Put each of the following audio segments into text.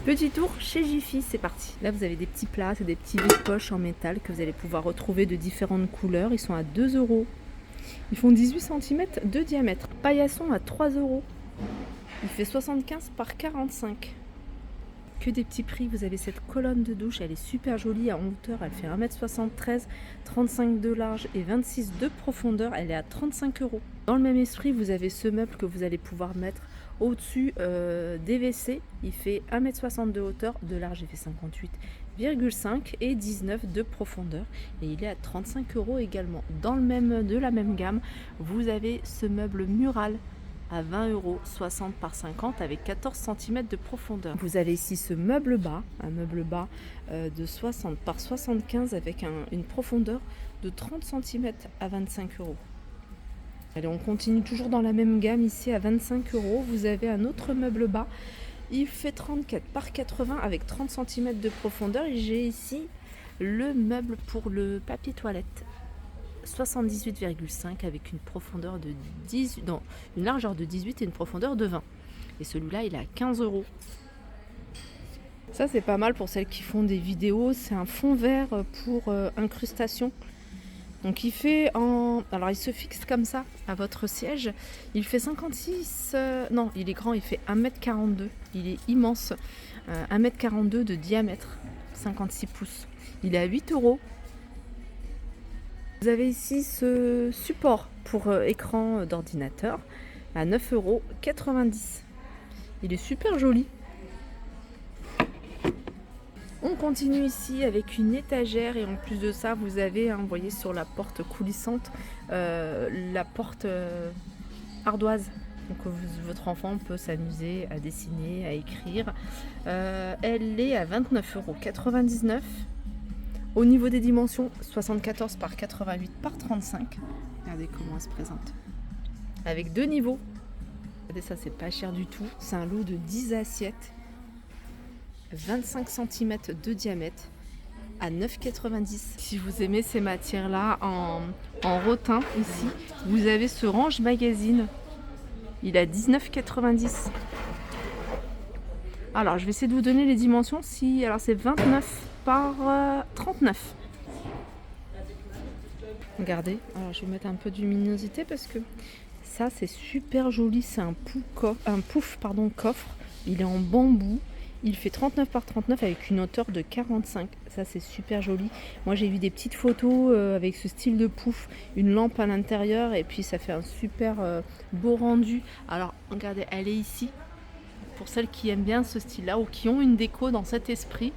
Petit tour chez Jiffy, c'est parti. Là vous avez des petits plats, c'est des petits vides-poches en métal que vous allez pouvoir retrouver de différentes couleurs. Ils sont à 2 €. Ils font 18 cm de diamètre. Paillasson à 3 €. Il fait 75 par 45. Que des petits prix. Vous avez cette colonne de douche, elle est super jolie en hauteur. Elle fait 1,73 m, 35 de large et 26 de profondeur. Elle est à 35 €. Dans le même esprit, vous avez ce meuble que vous allez pouvoir mettre au-dessus des WC. Il fait 1,60 m de hauteur, de large il fait 58,5 et 19 de profondeur. Et il est à 35 € également. Dans de la même gamme, vous avez ce meuble mural à 20 €, 60 par 50 avec 14 cm de profondeur. Vous avez ici ce meuble bas, un meuble bas de 60 par 75 avec une profondeur de 30 cm à 25 €. Allez, on continue toujours dans la même gamme ici à 25 €. Vous avez un autre meuble bas, il fait 34 par 80 avec 30 cm de profondeur. Et j'ai ici le meuble pour le papier toilette. 78,5 avec une profondeur de 18, non, une largeur de 18 et une profondeur de 20. Et celui-là, il est à 15 €. Ça, c'est pas mal pour celles qui font des vidéos. C'est un fond vert pour incrustation. Donc il fait alors il se fixe comme ça à votre siège. Il fait 56, non, il est grand, il fait 1,42 m. Il est immense, 1,42 m de diamètre, 56 pouces. Il est à 8 €. Vous avez ici ce support pour écran d'ordinateur à 9,90 €. Il est super joli. On continue ici avec une étagère et en plus de ça, vous avez, vous voyez sur la porte coulissante, la porte ardoise. Donc votre enfant peut s'amuser à dessiner, à écrire. Elle est à 29,99 €. Au niveau des dimensions, 74 par 88 par 35. Regardez comment elle se présente. Avec 2 niveaux. Regardez ça, c'est pas cher du tout. C'est un lot de 10 assiettes. 25 cm de diamètre à 9,90 €. Si vous aimez ces matières-là en rotin ici, vous avez ce range magazine. Il est à 19,90 €. Alors, je vais essayer de vous donner les dimensions. Alors, c'est 29 par 39. Regardez, alors je vais mettre un peu de luminosité parce que ça c'est super joli. C'est un pouf coffre. Il est en bambou. Il fait 39 par 39 avec une hauteur de 45. Ça c'est super joli. Moi j'ai vu des petites photos avec ce style de pouf, une lampe à l'intérieur et puis ça fait un super beau rendu. Alors regardez, elle est ici. Pour celles qui aiment bien ce style-là ou qui ont une déco dans cet esprit.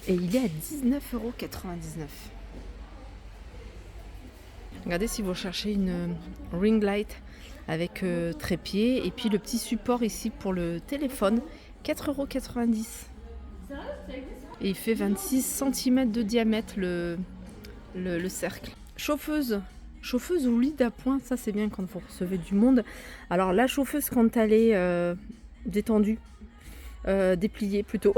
Et il est à 19,99 €. Regardez si vous cherchez une ring light avec trépied. Et puis le petit support ici pour le téléphone, 4,90 €. Et il fait 26 cm de diamètre le cercle. Chauffeuse ou lit d'appoint, ça c'est bien quand vous recevez du monde. Alors la chauffeuse quand elle est détendue, dépliée plutôt,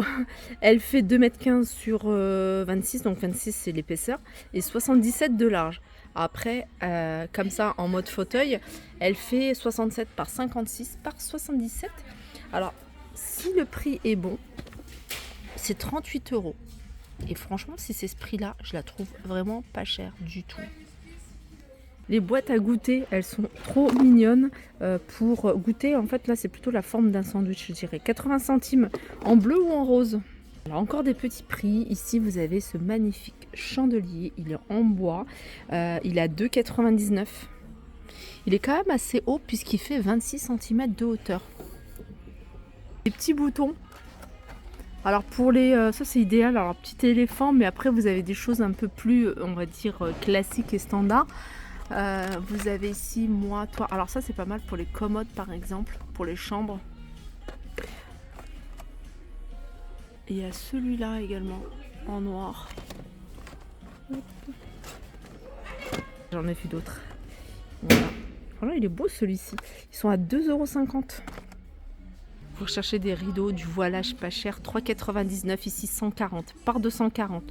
elle fait 2,15 m sur 26, donc 26 c'est l'épaisseur, et 77 de large. Après, comme ça en mode fauteuil, elle fait 67 par 56 par 77. Alors si le prix est bon, c'est 38 €. Et franchement, si c'est ce prix-là, je la trouve vraiment pas chère du tout. Les boîtes à goûter, elles sont trop mignonnes pour goûter. En fait, là, c'est plutôt la forme d'un sandwich, je dirais. 80 centimes en bleu ou en rose. Alors, encore des petits prix. Ici, vous avez ce magnifique chandelier. Il est en bois. Il est à 2,99 €. Il est quand même assez haut puisqu'il fait 26 cm de hauteur. Les petits boutons. Alors pour ça c'est idéal, alors petit éléphant, mais après vous avez des choses un peu plus, on va dire, classiques et standards. Vous avez ici toi. Alors ça c'est pas mal pour les commodes par exemple, pour les chambres. Et il y a celui-là également en noir. J'en ai vu d'autres. Voilà. Voilà, il est beau celui-ci. Ils sont à 2,50 €. Vous recherchez des rideaux, du voilage pas cher, 3,99 ici, 140 par 240.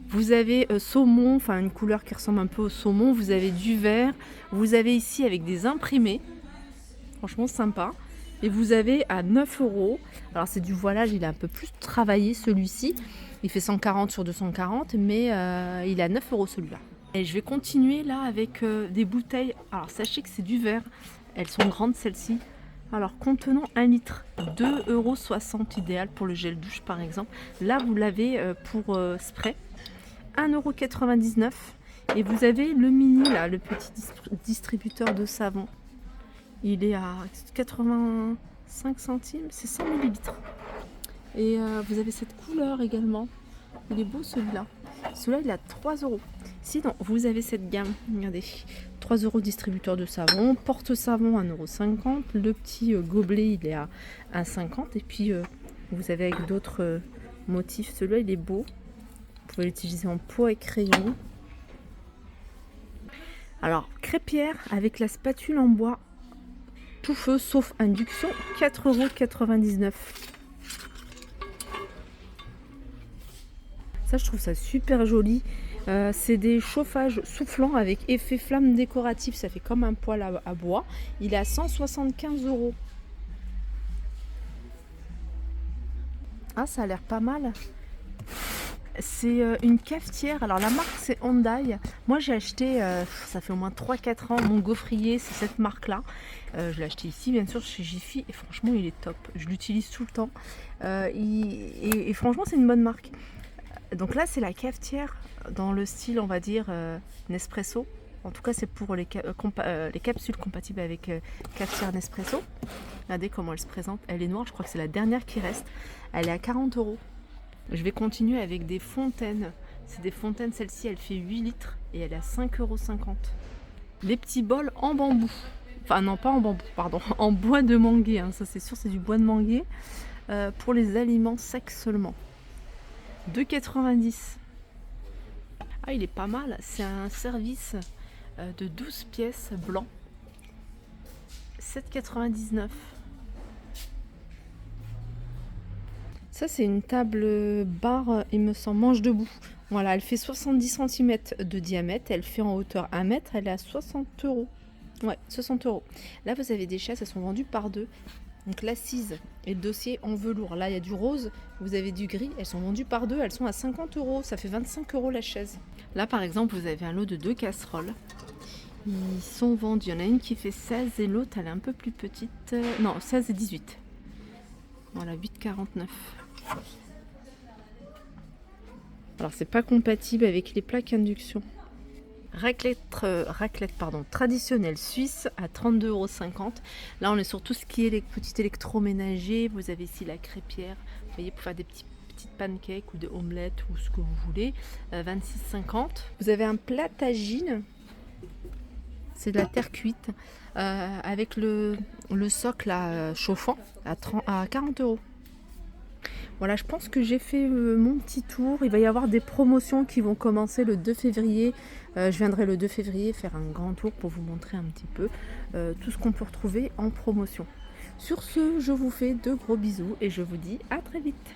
Vous avez saumon, enfin une couleur qui ressemble un peu au saumon. Vous avez du vert. Vous avez ici avec des imprimés. Franchement sympa. Et vous avez à 9 euros. Alors c'est du voilage, il est un peu plus travaillé celui-ci. Il fait 140 sur 240, mais il est à 9 euros celui-là. Et je vais continuer là avec des bouteilles. Alors sachez que c'est du verre. Elles sont grandes celles-ci. Alors contenant 1 litre, 2,60 € idéal pour le gel douche par exemple. Là vous l'avez pour spray, 1,99 €. Et vous avez le mini là, le petit distributeur de savon. Il est à 85 centimes, c'est 100 millilitres. Et vous avez cette couleur également. Il est beau celui-là. Celui-là il est à 3 €. Sinon vous avez cette gamme, regardez, 3 € distributeur de savon, porte-savon 1,50 €, le petit gobelet il est à 1,50 €. Et puis vous avez avec d'autres motifs, celui-là il est beau. Vous pouvez l'utiliser en pot et crayon. Alors crêpière avec la spatule en bois, tout feu sauf induction, 4,99 €. Ça je trouve ça super joli. C'est des chauffages soufflants avec effet flamme décorative, ça fait comme un poêle à bois. Il est à 175 €. Ah, ça a l'air pas mal. C'est une cafetière, alors la marque c'est Hyundai. Moi j'ai acheté, ça fait au moins 3-4 ans, mon gaufrier, c'est cette marque là. Je l'ai acheté ici bien sûr chez Jiffy et franchement il est top. Je l'utilise tout le temps et franchement c'est une bonne marque. Donc là c'est la cafetière dans le style on va dire Nespresso. En tout cas c'est pour les capsules compatibles avec cafetière Nespresso. Regardez comment elle se présente. Elle est noire, je crois que c'est la dernière qui reste. Elle est à 40 €. Je vais continuer avec des fontaines. C'est des fontaines, celle-ci elle fait 8 litres et elle est à 5,50 €. Les petits bols en bambou. Enfin non pas en bambou, pardon, en bois de manguier. Hein. Ça c'est sûr c'est du bois de manguier. Pour les aliments secs seulement. 2,90 €. Ah il est pas mal. C'est un service de 12 pièces blanc. 7,99 €. Ça c'est une table bar, il me semble, manche debout. Voilà, elle fait 70 cm de diamètre, elle fait en hauteur 1 mètre, elle est à 60 €. Ouais, 60 €. Là vous avez des chaises, elles sont vendues par deux. Donc l'assise et le dossier en velours. Là il y a du rose, vous avez du gris, elles sont vendues par deux, elles sont à 50 €, ça fait 25 € la chaise. Là par exemple vous avez un lot de 2 casseroles. Ils sont vendus, il y en a une qui fait 16 et l'autre elle est un peu plus petite. Non, 16 et 18. Voilà, 8,49 €. Alors c'est pas compatible avec les plaques induction. Raclette traditionnelle suisse à 32,50 €. Là on est sur tout ce qui est les petits électroménagers. Vous avez ici la crêpière, vous voyez, pour faire des petites pancakes ou des omelettes ou ce que vous voulez. 26,50 €. Vous avez un plat tagine, c'est de la terre cuite avec le socle là, chauffant à 40 €. Voilà, je pense que j'ai fait mon petit tour. Il va y avoir des promotions qui vont commencer le 2 février. Je viendrai le 2 février faire un grand tour pour vous montrer un petit peu tout ce qu'on peut retrouver en promotion. Sur ce, je vous fais de gros bisous et je vous dis à très vite.